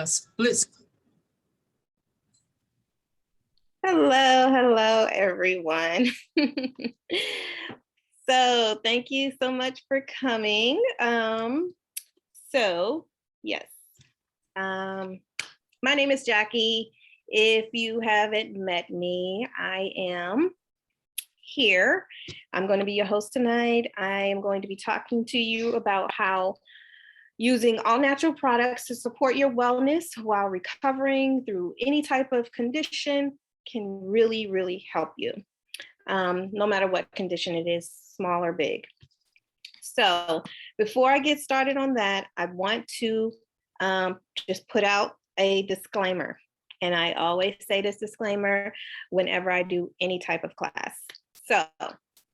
split. Hello, everyone. So thank you so much for coming. Yes, my name is Jackie. If you haven't met me, I am here. I'm going to be your host tonight. I am going to be talking to you about how using all natural products to support your wellness while recovering through any type of condition can really help you, no matter what condition it is, small or big. So before I get started on that, I want to just put out a disclaimer. And I always say this disclaimer whenever I do any type of class. So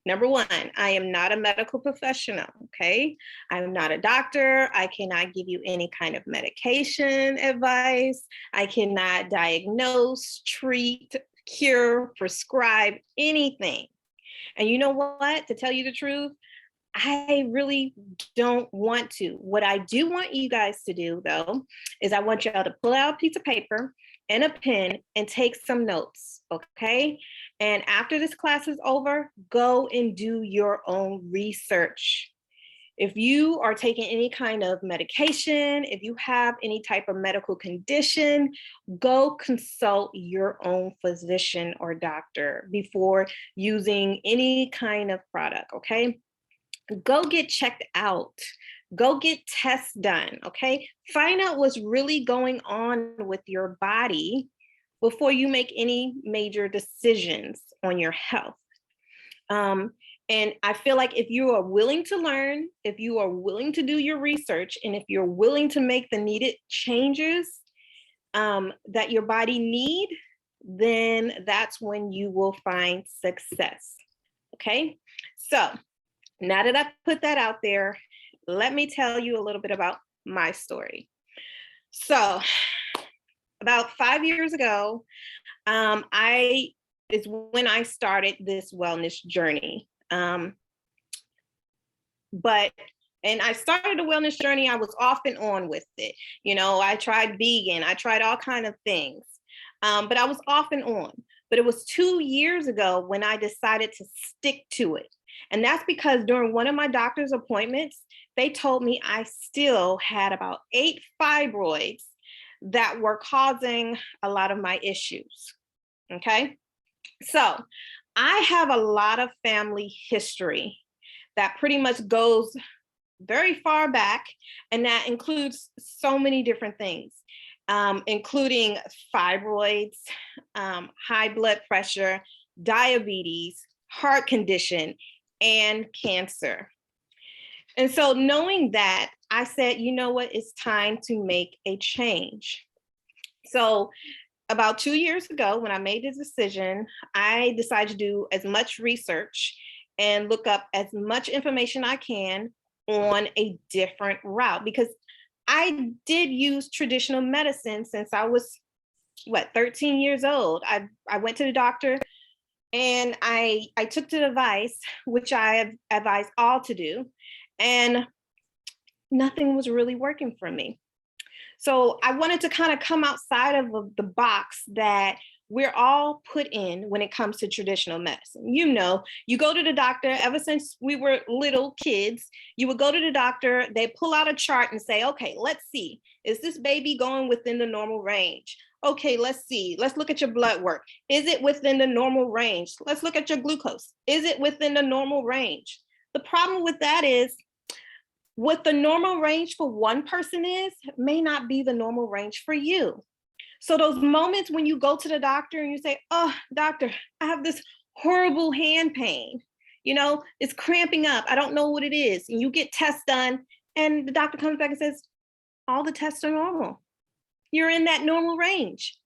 number one, I am not a medical professional, okay? I'm not a doctor. I cannot give you any kind of medication advice. I cannot diagnose, treat, cure, prescribe anything. And you know what? To tell you the truth, I really don't want to. What I do want you guys to do, though, is I want y'all to pull out a piece of paper and a pen and take some notes, okay? And after this class is over, go and do your own research. If you are taking any kind of medication, if you have any type of medical condition, go consult your own physician or doctor before using any kind of product, okay? Go get checked out. Go get tests done, okay? Find out what's really going on with your body before you make any major decisions on your health. And I feel like if you are willing to learn, if you are willing to do your research, and if you're willing to make the needed changes that your body need, then that's when you will find success, okay? So now that I put that out there, let me tell you a little bit about my story. So about 5 years ago, is when I started this wellness journey. And I started a wellness journey, I was off and on with it. You know, I tried vegan, I tried all kinds of things, but I was off and on. But it was 2 years ago when I decided to stick to it. And that's because during one of my doctor's appointments, they told me I still had about 8 fibroids that were causing a lot of my issues, okay? So I have a lot of family history that pretty much goes very far back, and that includes so many different things, including fibroids, high blood pressure, diabetes, heart condition, and cancer. And so knowing that, I said, you know what, it's time to make a change. So about 2 years ago, when I made this decision, I decided to do as much research and look up as much information I can on a different route, because I did use traditional medicine since I was, 13 years old. I went to the doctor and I took the advice, which I have advised all to do, and nothing was really working for me. So I wanted to kind of come outside of the box that we're all put in when it comes to traditional medicine. You know, you go to the doctor, ever since we were little kids, you would go to the doctor, they pull out a chart and say, okay, let's see, is this baby going within the normal range? Okay, let's see, let's look at your blood work. Is it within the normal range? Let's look at your glucose. Is it within the normal range? The problem with that is, what the normal range for one person is may not be the normal range for you. So those moments when you go to the doctor and you say, oh, doctor, I have this horrible hand pain. You know, it's cramping up. I don't know what it is. And you get tests done and the doctor comes back and says, all the tests are normal. You're in that normal range.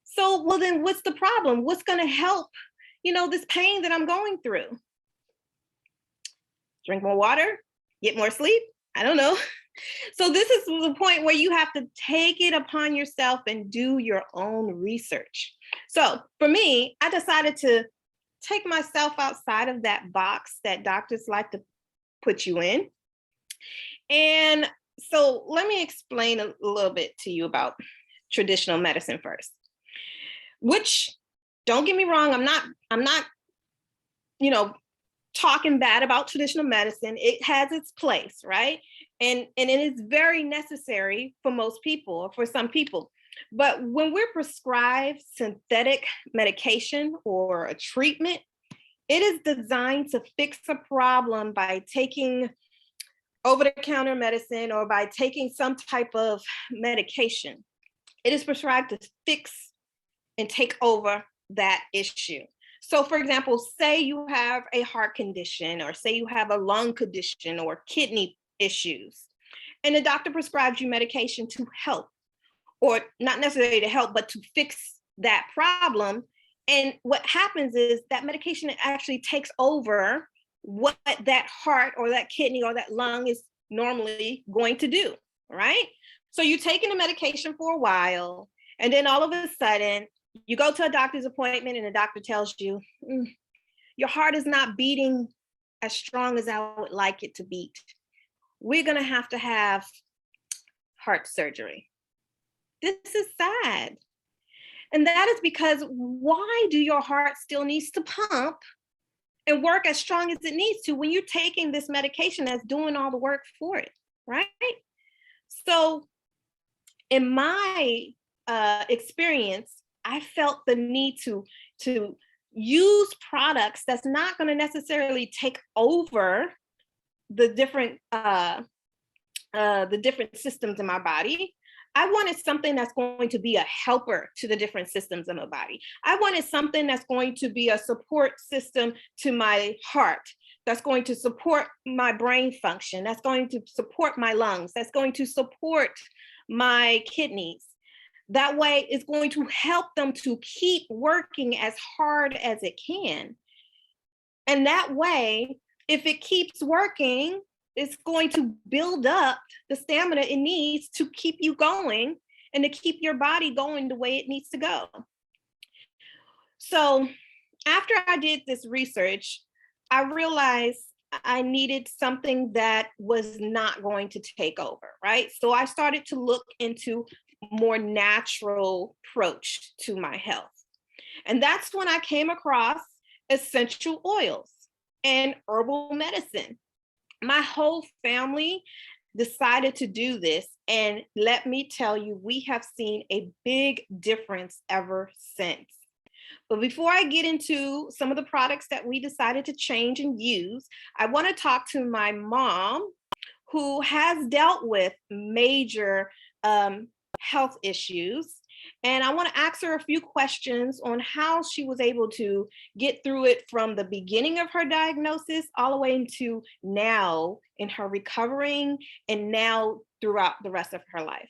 So, well, then what's the problem? What's going to help, this pain that I'm going through? Drink more water, get more sleep. I don't know. So this is the point where you have to take it upon yourself and do your own research. So for me, I decided to take myself outside of that box that doctors like to put you in. And so let me explain a little bit to you about traditional medicine first, which, don't get me wrong, I'm not, talking bad about traditional medicine. It has its place, right? And it is very necessary for most people, or for some people. But when we're prescribed synthetic medication or a treatment, it is designed to fix a problem by taking over-the-counter medicine or by taking some type of medication. It is prescribed to fix and take over that issue. So for example, say you have a heart condition, or say you have a lung condition or kidney issues, and the doctor prescribes you medication to help, or not necessarily to help, but to fix that problem. And what happens is that medication actually takes over what that heart or that kidney or that lung is normally going to do, right? So you're taking the medication for a while, and then all of a sudden, you go to a doctor's appointment and the doctor tells you, your heart is not beating as strong as I would like it to beat. We're going to have heart surgery. This is sad. And that is because, why do your heart still needs to pump and work as strong as it needs to when you're taking this medication that's doing all the work for it, right? So in my experience, I felt the need to use products that's not going to necessarily take over the different systems in my body. I wanted something that's going to be a helper to the different systems in my body. I wanted something that's going to be a support system to my heart, that's going to support my brain function, that's going to support my lungs, that's going to support my kidneys. That way, it's going to help them to keep working as hard as it can. And that way, if it keeps working, it's going to build up the stamina it needs to keep you going and to keep your body going the way it needs to go. So after I did this research, I realized I needed something that was not going to take over, right? So I started to look into more natural approach to my health. And that's when I came across essential oils and herbal medicine. My whole family decided to do this, and let me tell you, we have seen a big difference ever since. But before I get into some of the products that we decided to change and use, I want to talk to my mom, who has dealt with major health issues. And I want to ask her a few questions on how she was able to get through it from the beginning of her diagnosis all the way into now in her recovering and now throughout the rest of her life.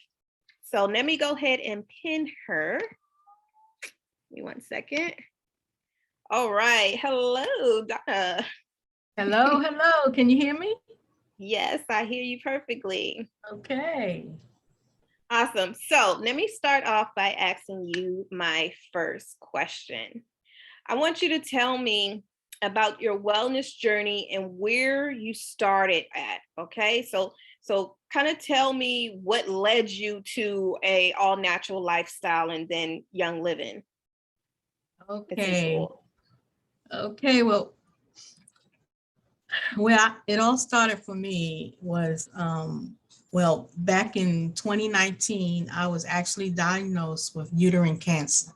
So let me go ahead and pin her. Give me 1 second. All right. Hello, Donna. Hello, hello. Can you hear me? Yes, I hear you perfectly. Okay. Awesome. So let me start off by asking you my first question. I want you to tell me about your wellness journey and where you started at. Okay. So kind of tell me what led you to a all natural lifestyle and then Young Living. Okay. Okay. Well, it all started for me was, well, back in 2019, I was actually diagnosed with uterine cancer.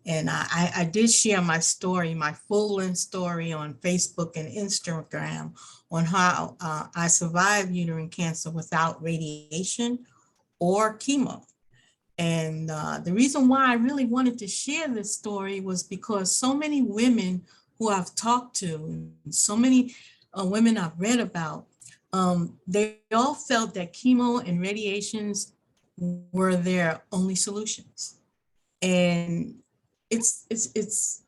And I did share my story, my full-length story on Facebook and Instagram on how I survived uterine cancer without radiation or chemo. And the reason why I really wanted to share this story was because so many women who I've talked to, and so many women I've read about, they all felt that chemo and radiations were their only solutions. And it's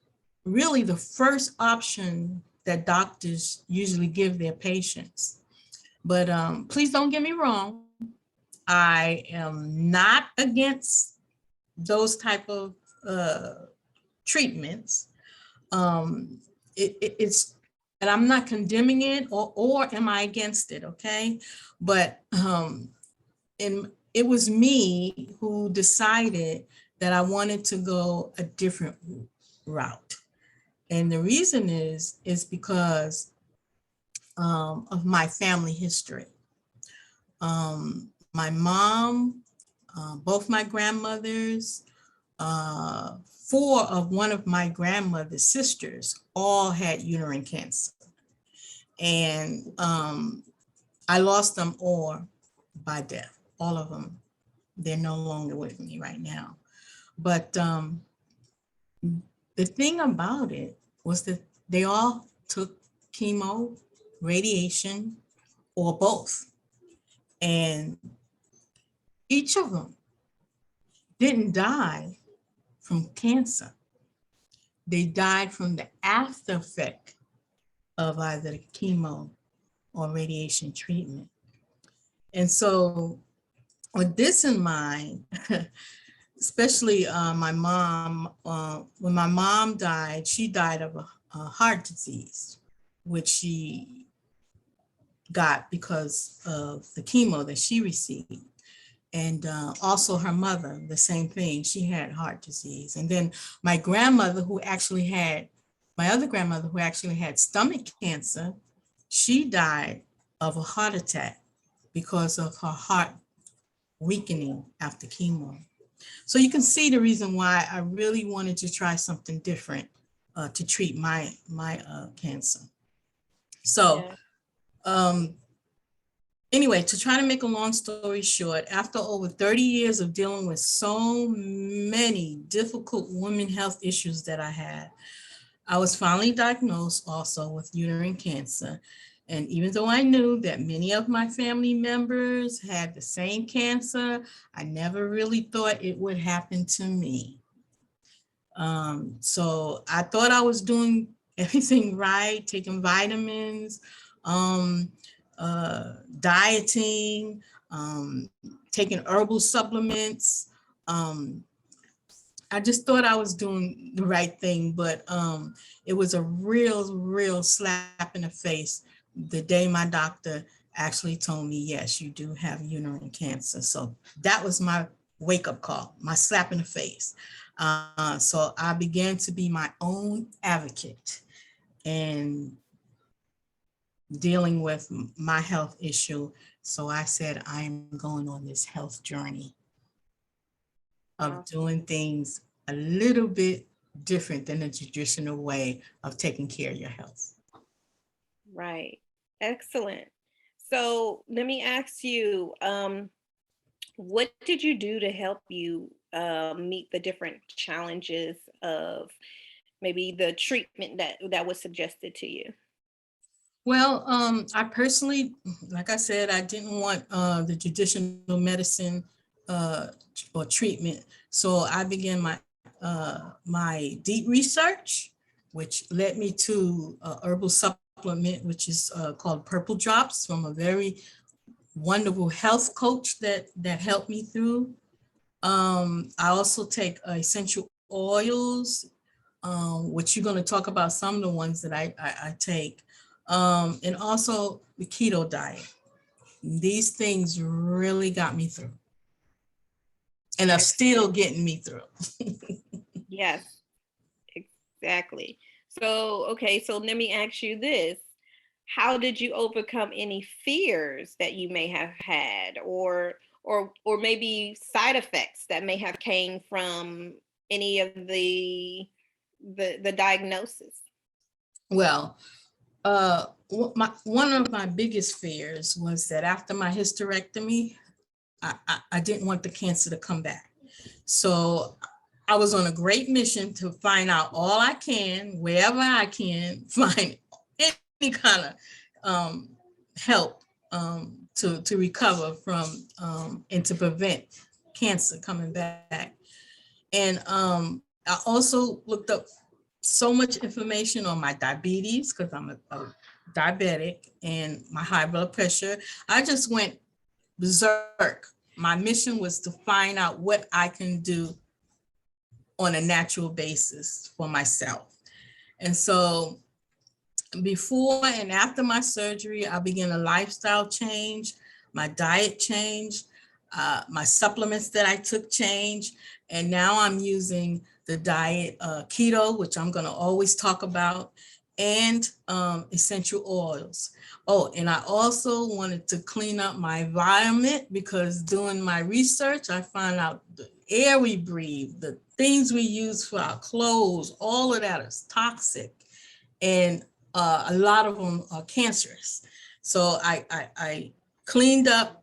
really the first option that doctors usually give their patients. But please don't get me wrong. I am not against those type of treatments. It's, and I'm not condemning it, or am I against it? Okay, but in it was me who decided that I wanted to go a different route. And the reason is because of my family history. My mom, both my grandmothers, four of one of my grandmother's sisters all had uterine cancer. And I lost them all by death, all of them. They're no longer with me right now. But the thing about it was that they all took chemo, radiation, or both. And each of them didn't die from cancer. They died from the after effect of either chemo or radiation treatment. And so with this in mind, especially my mom, when my mom died, she died of a heart disease, which she got because of the chemo that she received. And also her mother, the same thing, she had heart disease. And then my grandmother, my other grandmother who actually had stomach cancer, she died of a heart attack because of her heart weakening after chemo. So you can see the reason why I really wanted to try something different to treat my cancer. So anyway, to try to make a long story short, after over 30 years of dealing with so many difficult women health issues that I had, I was finally diagnosed also with uterine cancer. And even though I knew that many of my family members had the same cancer, I never really thought it would happen to me. So I thought I was doing everything right, taking vitamins, dieting, taking herbal supplements. I just thought I was doing the right thing, but it was a real slap in the face the day my doctor actually told me, yes, you do have uterine cancer. So that was my wake-up call, my slap in the face. So I began to be my own advocate and dealing with my health issue. So I said, I am going on this health journey of doing things a little bit different than the traditional way of taking care of your health. Right. Excellent. So let me ask you, what did you do to help you meet the different challenges of maybe the treatment that was suggested to you? Well, I personally, like I said, I didn't want the traditional medicine or treatment. So I began my deep research, which led me to herbal supplement, which is called Purple Drops, from a very wonderful health coach that helped me through. I also take essential oils, which you're going to talk about some of the ones that I take. And also the keto diet. These things really got me through and are still getting me through. Yes, exactly. So, okay, so let me ask you this. How did you overcome any fears that you may have had, or maybe side effects that may have came from any of the diagnosis? Well, one of my biggest fears was that after my hysterectomy, I didn't want the cancer to come back. So I was on a great mission to find out all I can, wherever I can, find any kind of help to recover from and to prevent cancer coming back. And I also looked up so much information on my diabetes, because I'm a diabetic, and my high blood pressure. I just went berserk. My mission was to find out what I can do on a natural basis for myself. And so before and after my surgery, I began a lifestyle change, my diet changed. My supplements that I took changed, and now I'm using the diet keto, which I'm going to always talk about, and essential oils. Oh, and I also wanted to clean up my environment, because doing my research, I found out the air we breathe, the things we use for our clothes, all of that is toxic, and a lot of them are cancerous. So I cleaned up,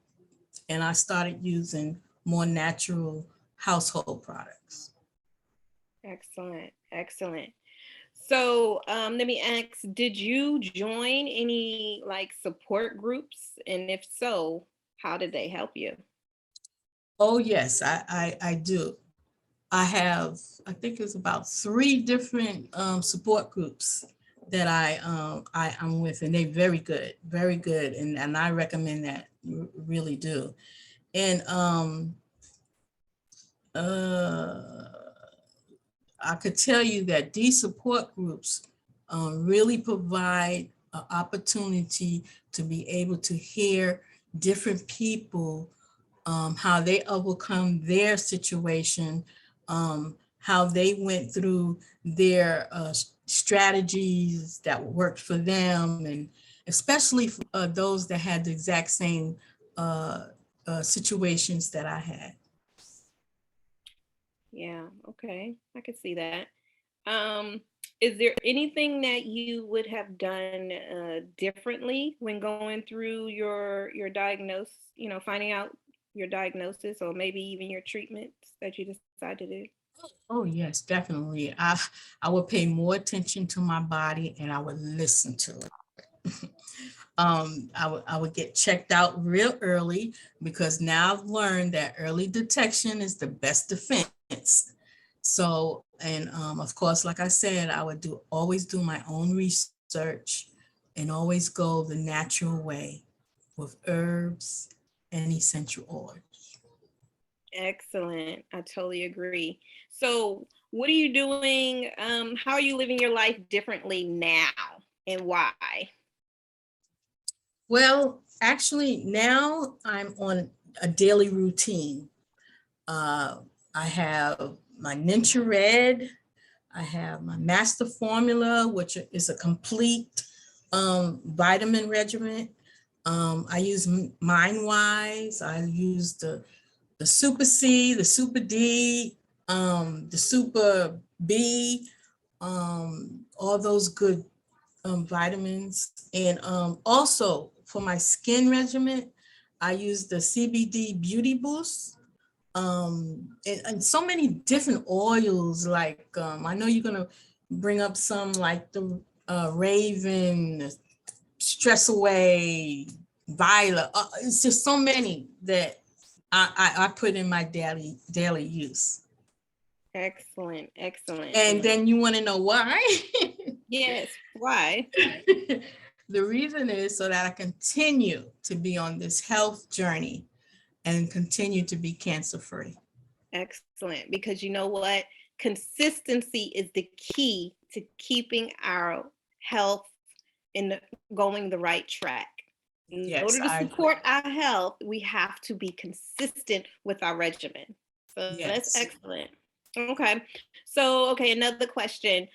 and I started using more natural household products. Excellent, excellent. So let me ask, did you join any like support groups? And if so, how did they help you? Oh, yes, I do. I think it's about 3 different support groups that I'm with, and they're very good, and I recommend that, really do. And uh, I could tell you that these support groups really provide an opportunity to be able to hear different people, how they overcome their situation, how they went through their strategies that worked for them, and especially those that had the exact same situations that I had. Yeah, okay, I could see that. Um, is there anything that you would have done differently when going through your diagnosis, finding out your diagnosis or maybe even your treatments that you decided to do? Oh, yes, definitely. I would pay more attention to my body, and I would listen to it. I would get checked out real early, because now I've learned that early detection is the best defense. So, and of course, like I said, I would always do my own research, and always go the natural way with herbs and essential oils. Excellent. I totally agree. So, what are you doing? How are you living your life differently now, and why? Well, actually, now I'm on a daily routine. Uh, I have my Ninja Red. I have my Master Formula, which is a complete vitamin regimen. I use MindWise. I use the Super C, the Super D, the Super B, all those good vitamins. And also for my skin regimen, I use the CBD Beauty Boost, and so many different oils. Like I know you're gonna bring up some, like the Raven, Stress Away, Violet. It's just so many that I put in my daily use. Excellent. Excellent. And then you want to know why? Yes. Why? The reason is so that I continue to be on this health journey and continue to be cancer free. Excellent. Because you know what? Consistency is the key to keeping our health in going the right track. In Yes, order to I agree. support our health, we have to be consistent with our regimen. So that's Yes. excellent. Okay. So, okay, another question.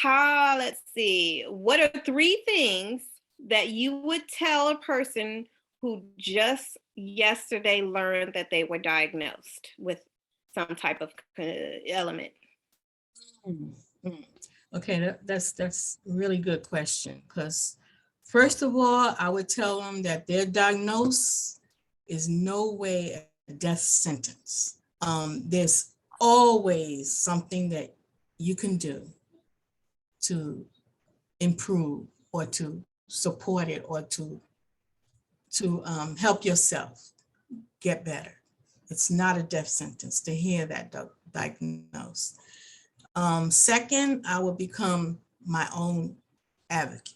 Let's see, what are 3 things that you would tell a person who just yesterday learned that they were diagnosed with some type of element? Mm, mm. Okay, that's a really good question, because first of all, I would tell them that their diagnosis is no way a death sentence. There's always something that you can do to improve, or to support it, or to help yourself get better. It's not a death sentence to hear that diagnosis. Second, I will become my own advocate.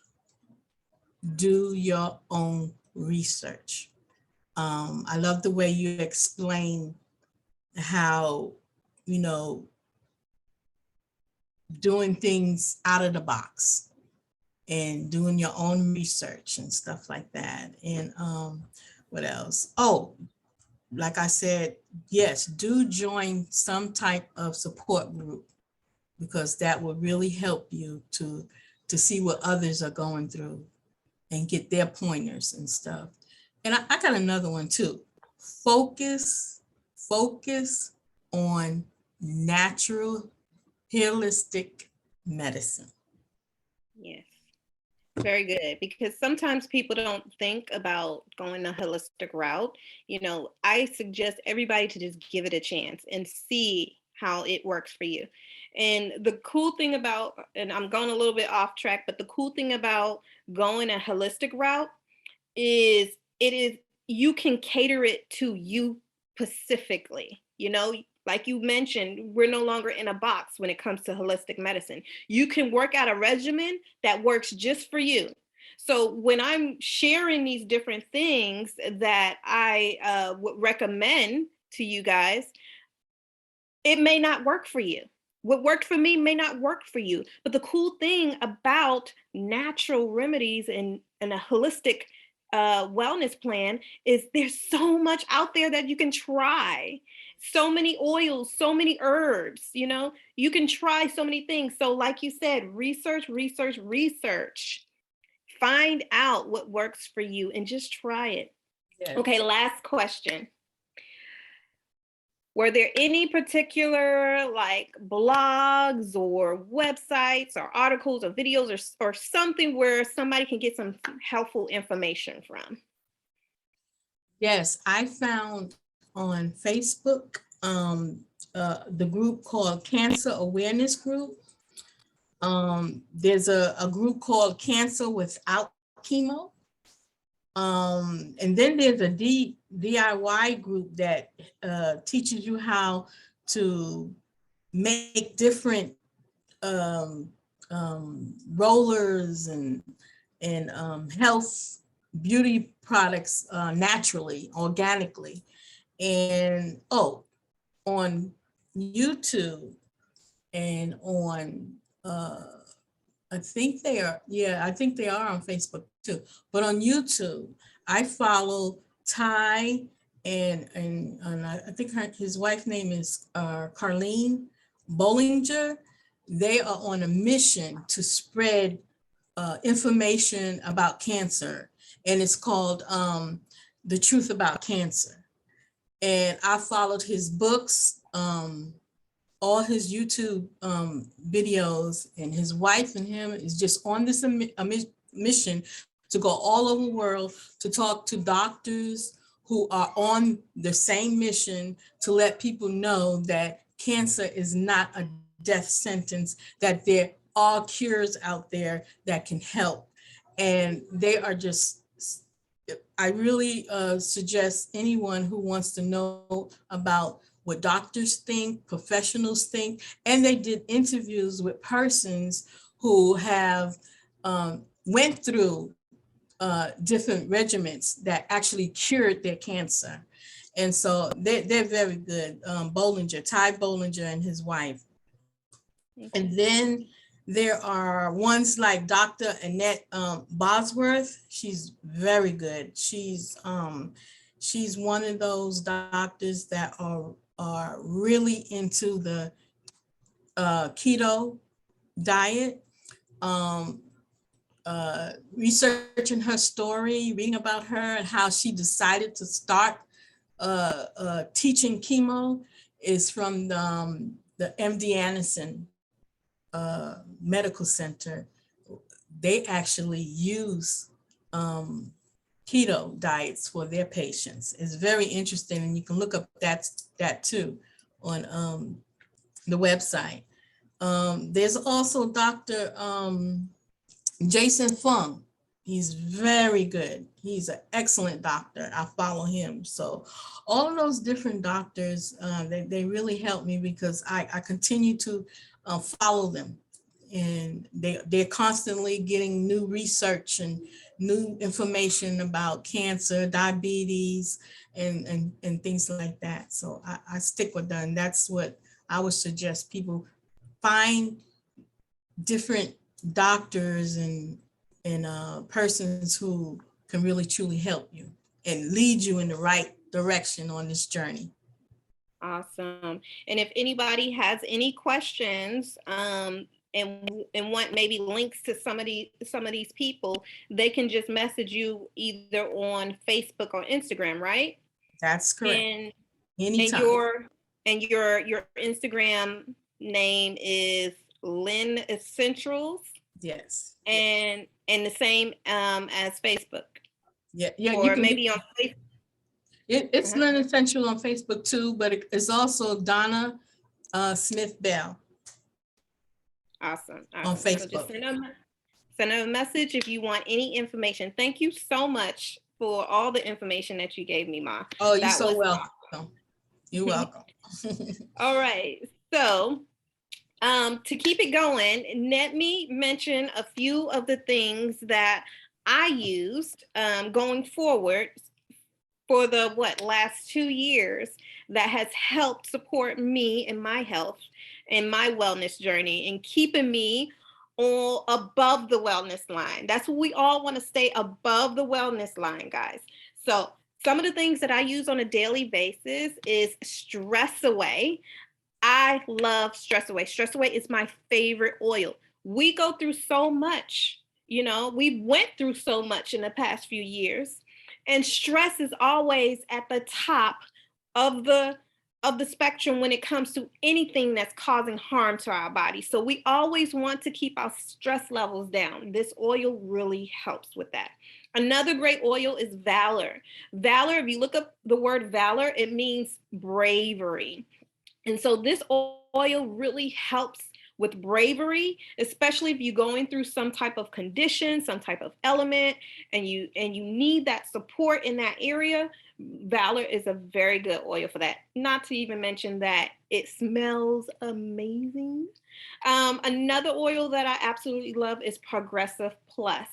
Do your own research. I love the way you explain how, you know, doing things out of the box and doing your own research and stuff like that. And what else? Oh, like I said, yes, do join some type of support group, because that will really help you to see what others are going through and get their pointers and stuff. And I got another one too. Focus on natural holistic medicine. Yes. Very good, because sometimes people don't think about going a holistic route. You know, I suggest everybody to just give it a chance and see how it works for you. And the cool thing about, and I'm going a little bit off track, but the cool thing about going a holistic route is you can cater it to you specifically. You know, like you mentioned, we're no longer in a box when it comes to holistic medicine. You can work out a regimen that works just for you. So when I'm sharing these different things that I would recommend to you guys, it may not work for you. What worked for me may not work for you. But the cool thing about natural remedies and a holistic wellness plan is there's so much out there that you can try. So many oils, so many herbs, you know, you can try so many things. So, like you said, research, research, research. Find out what works for you and just try it. Yes. Okay, last question. Were there any particular like blogs or websites or articles or videos or something where somebody can get some helpful information from? Yes, I found on Facebook the group called Cancer Awareness Group. There's a group called Cancer Without Chemo. And then there's a DIY group that teaches you how to make different rollers and health beauty products naturally, organically. And on YouTube and on I think they are on Facebook too. But on YouTube, I follow Ty and I think his wife's name is Carlene Bollinger. They are on a mission to spread information about cancer, and it's called The Truth About Cancer. And I followed his books, all his YouTube videos, and his wife and him is just on this mission to go all over the world to talk to doctors who are on the same mission to let people know that cancer is not a death sentence, that there are cures out there that can help. And they are just, I really suggest anyone who wants to know about what doctors think, professionals think, and they did interviews with persons who have went through different regimens that actually cured their cancer. And so they're very good. Bollinger, Ty Bollinger and his wife. Okay. And then there are ones like Dr. Annette Bosworth. She's very good. She's one of those doctors that are really into the keto diet. Researching her story, reading about her and how she decided to start teaching chemo is from the MD Anderson Medical Center. They actually use keto diets for their patients. It's very interesting, and you can look up that too on the website. There's also Dr. Jason Fung. He's very good. He's an excellent doctor. I follow him. So all of those different doctors, they really help me because I continue to follow them. And they're constantly getting new research and new information about cancer, diabetes, and things like that. So I stick with them. That's what I would suggest people find different doctors and persons who can really truly help you and lead you in the right direction on this journey. Awesome. And if anybody has any questions, and want maybe links to some of these people, they can just message you either on Facebook or Instagram, right? That's correct. And Anytime. your Instagram name is Lynn Essentials. Yes. And the same as Facebook. Yeah. Yeah. Or maybe on Facebook. It's Lynn Essential on Facebook too, but it's also Donna Smith Bell. Awesome. On Facebook. So just send a message if you want any information. Thank you so much for all the information that you gave me, Ma. Oh, you're so welcome. Awesome. You're welcome. All right. So to keep it going, let me mention a few of the things that I used going forward for the last 2 years that has helped support me in my health and my wellness journey and keeping me all above the wellness line. That's what we all want to stay above the wellness line, guys. So some of the things that I use on a daily basis is Stress Away. I love Stress Away. Stress Away is my favorite oil. We go through so much, we went through so much in the past few years, and stress is always at the top of the spectrum when it comes to anything that's causing harm to our body. So we always want to keep our stress levels down. This oil really helps with that. Another great oil is Valor. Valor, if you look up the word Valor, it means bravery. And so this oil really helps with bravery, especially if you're going through some type of condition, some type of element, and you need that support in that area. Valor is a very good oil for that. Not to even mention that it smells amazing. Another oil that I absolutely love is Progressive Plus.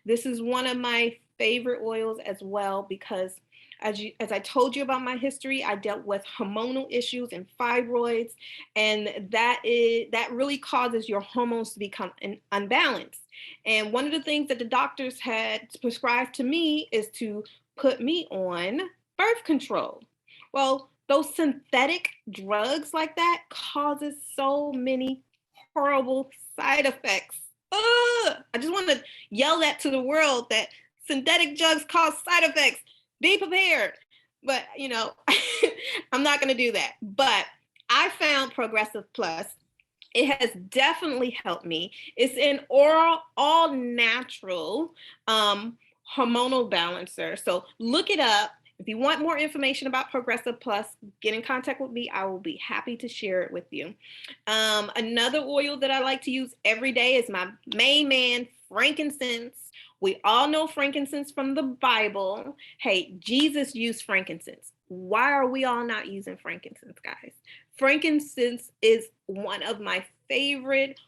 This is one of my favorite oils as well because as I told you about my history, I dealt with hormonal issues and fibroids, and that really causes your hormones to become unbalanced. And one of the things that the doctors had prescribed to me is to put me on birth control. Well, those synthetic drugs like that causes so many horrible side effects. I just want to yell that to the world that synthetic drugs cause side effects. Be prepared. But, I'm not going to do that. But I found Progressive Plus. It has definitely helped me. It's an all natural hormonal balancer. So look it up. If you want more information about Progressive Plus, get in contact with me. I will be happy to share it with you. Another oil that I like to use every day is my main man, frankincense. We all know frankincense from the Bible. Hey, Jesus used frankincense. Why are we all not using frankincense, guys? Frankincense is one of my favorite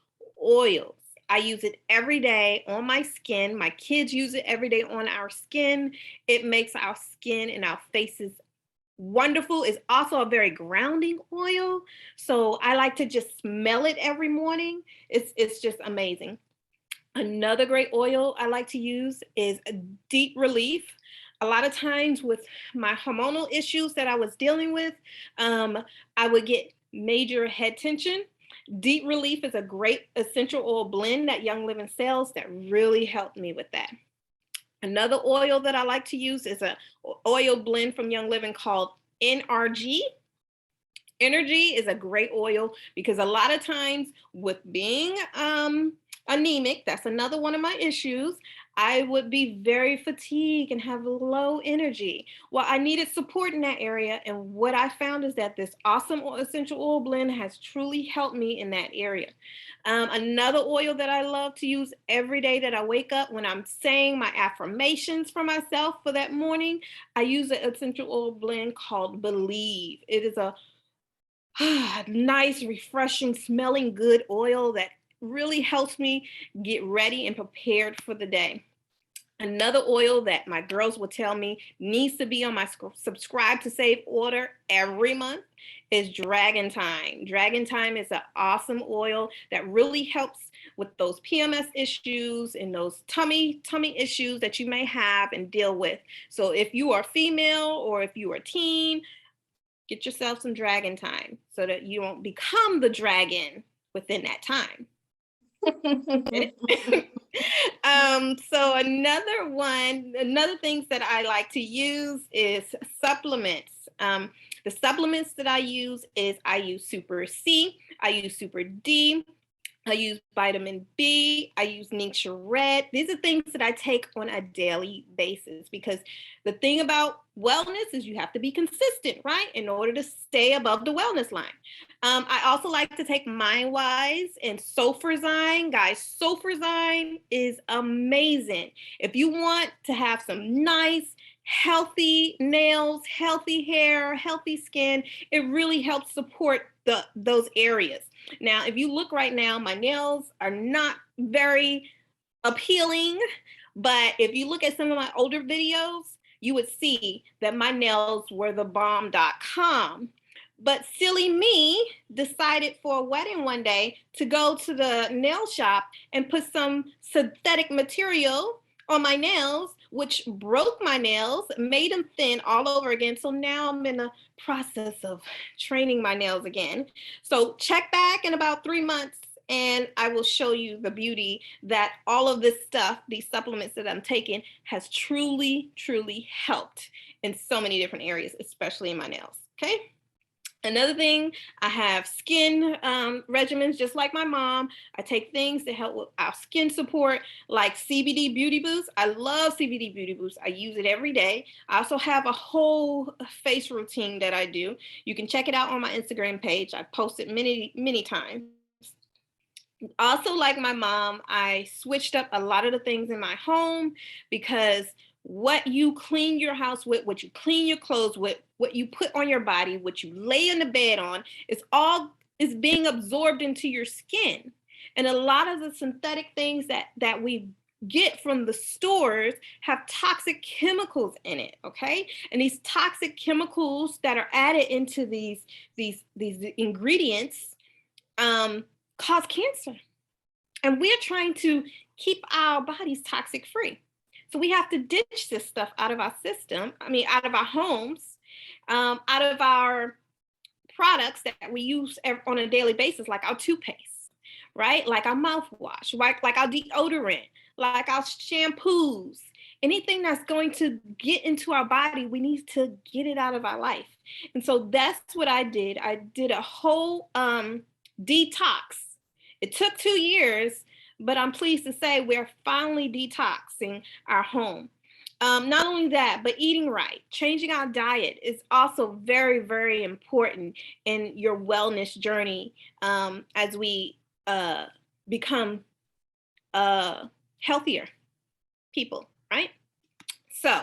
oils. I use it every day on my skin. My kids use it every day on our skin. It makes our skin and our faces wonderful. It's also a very grounding oil. So I like to just smell it every morning. It's just amazing. Another great oil I like to use is Deep Relief. A lot of times with my hormonal issues that I was dealing with, I would get major head tension. Deep Relief is a great essential oil blend that Young Living sells that really helped me with that. Another oil that I like to use is an oil blend from Young Living called NRG. Energy is a great oil because a lot of times with being anemic, that's another one of my issues, I would be very fatigued and have low energy. Well, I needed support in that area. And what I found is that this awesome essential oil blend has truly helped me in that area. Another oil that I love to use every day that I wake up when I'm saying my affirmations for myself for that morning, I use an essential oil blend called Believe. It is a nice, refreshing, smelling good oil that really helps me get ready and prepared for the day. Another oil that my girls will tell me needs to be on my subscribe to save order every month is Dragon Time. Dragon Time is an awesome oil that really helps with those PMS issues and those tummy issues that you may have and deal with. So if you are female or if you are teen, get yourself some Dragon Time so that you won't become the dragon within that time. So another things that I like to use is supplements. The supplements that I use is I use Super C, I use Super D, I use vitamin B, I use Nature Red. These are things that I take on a daily basis because the thing about wellness is you have to be consistent, right? In order to stay above the wellness line. I also like to take MindWise and Sulfurzyme. Guys, Sulfurzyme is amazing. If you want to have some nice, healthy nails, healthy hair, healthy skin, it really helps support those areas. Now, if you look right now, my nails are not very appealing, but if you look at some of my older videos, you would see that my nails were the bomb.com. But silly me decided for a wedding one day to go to the nail shop and put some synthetic material on my nails, which broke my nails, made them thin all over again. So now I'm in the process of training my nails again. So check back in about 3 months and I will show you the beauty that all of this stuff, these supplements that I'm taking, has truly, truly helped in so many different areas, especially in my nails, okay? Another thing, I have skin regimens just like my mom. I take things to help with our skin support like CBD Beauty Boost. I love CBD Beauty Boost. I use it every day. I also have a whole face routine that I do. You can check it out on my Instagram page. I've posted many times. Also, like my mom, I switched up a lot of the things in my home because what you clean your house with, what you clean your clothes with, what you put on your body, what you lay in the bed on, is being absorbed into your skin. And a lot of the synthetic things that we get from the stores have toxic chemicals in it, okay? And these toxic chemicals that are added into these ingredients cause cancer. And we're trying to keep our bodies toxic free. So we have to ditch this stuff out of our system, out of our homes, out of our products that we use on a daily basis, like our toothpaste, right? Like our mouthwash, right? Like our deodorant, like our shampoos. Anything that's going to get into our body, we need to get it out of our life. And so that's what I did. I did a whole detox. It took 2 years, but I'm pleased to say we're finally detoxing our home. Not only that, but eating right, changing our diet is also very, very important in your wellness journey as we become healthier people, right? So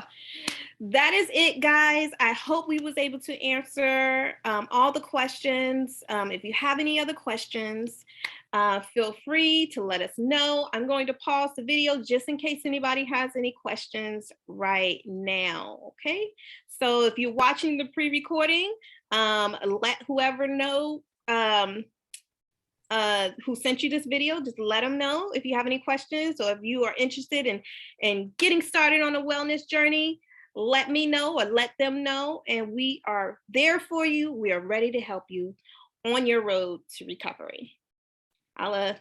that is it, guys. I hope we was able to answer all the questions. If you have any other questions, feel free to let us know. I'm going to pause the video just in case anybody has any questions right now, okay? So if you're watching the pre-recording, let whoever know who sent you this video, just let them know if you have any questions or if you are interested in getting started on a wellness journey. Let me know or let them know, and we are there for you. We are ready to help you on your road to recovery. I'll